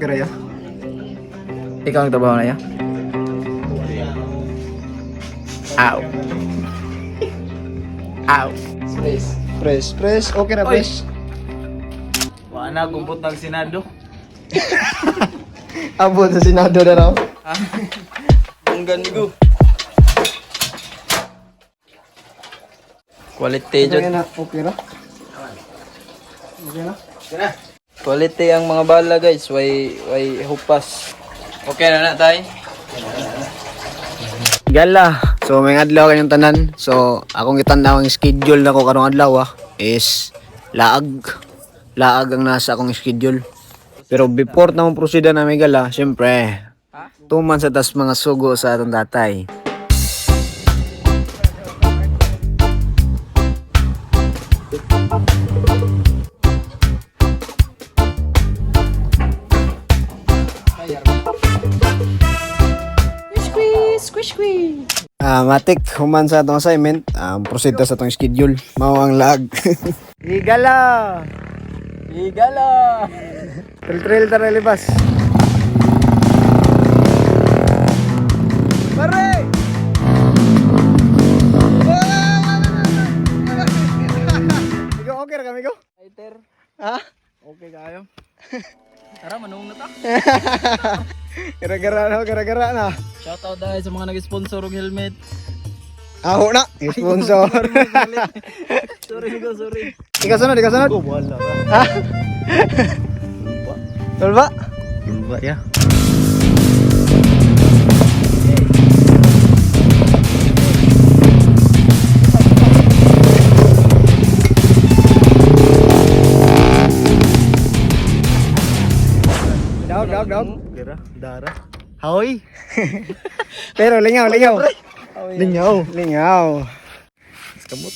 okay ra ya. Ikaw ang trabaho na ya? Ow. Ow. Press, okay ra, press. Wala na, kumpot ng Senado. Abot sa Senado na raw. Ang ganigo. Quality Okay jud. na, okay ra. Okay na. Quality ang mga bala guys. Way hupas. Okay na tay. Gala. So may adlaw kanyang tanan. So akong gitan-aw ang schedule nako karong adlaw is laag ang nasa akong schedule. Pero before na mong proceed na may gala, syempre, tuman sa tas mga sugo sa atong datay. Matik, human sa atong assignment, proceed ta sa atong schedule. Mao ang lag. Igala! Igala. Trail tara libas. Pare! Ikaw okay ra kami ko? Later. Ha? Okay kayo. Tara, manung na ta. Gara-gara na. Shoutout dahil sa mga nag-sponsor ng helmet. Aho na, sponsor. Sorry ko, sorry. Ikaw sunod. Wala. Ha? Tulba? Lumba ya. Daog. Gara, dara. Hoy. Pero lingaw. Lingaw. Kamot.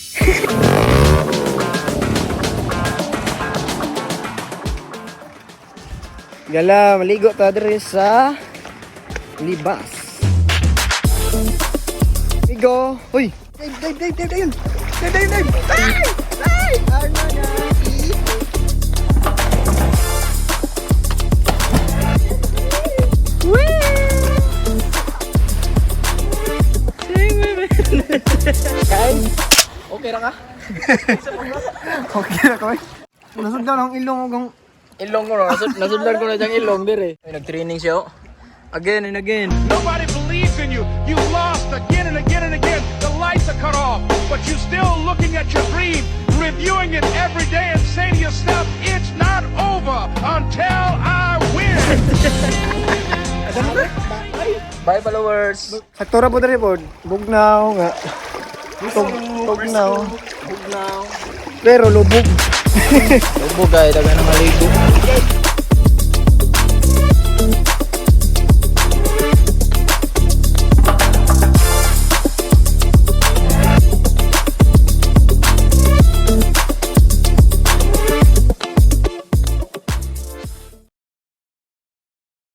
Gala, maligo ta diri sa libas. Ligo. Uy. Dive. Ay! Ano na? Kain. Okay ra ka? Okay na kami. Nasud daw ng ilong ug Ilong ko na. Nasudlan ko na diyang ilong dire. Ay, nag-training siya. Again and again. Nobody believes in you. You lost again and again and again. The lights are cut off, but you're still looking at your dream, reviewing it every day and say to yourself, it's not over until I win. Bye followers. sakto ra po diri pod. Bugnaw nga. Tugnaw. Bugnaw. Pero lubog. Lubog ay dagan ng maligo.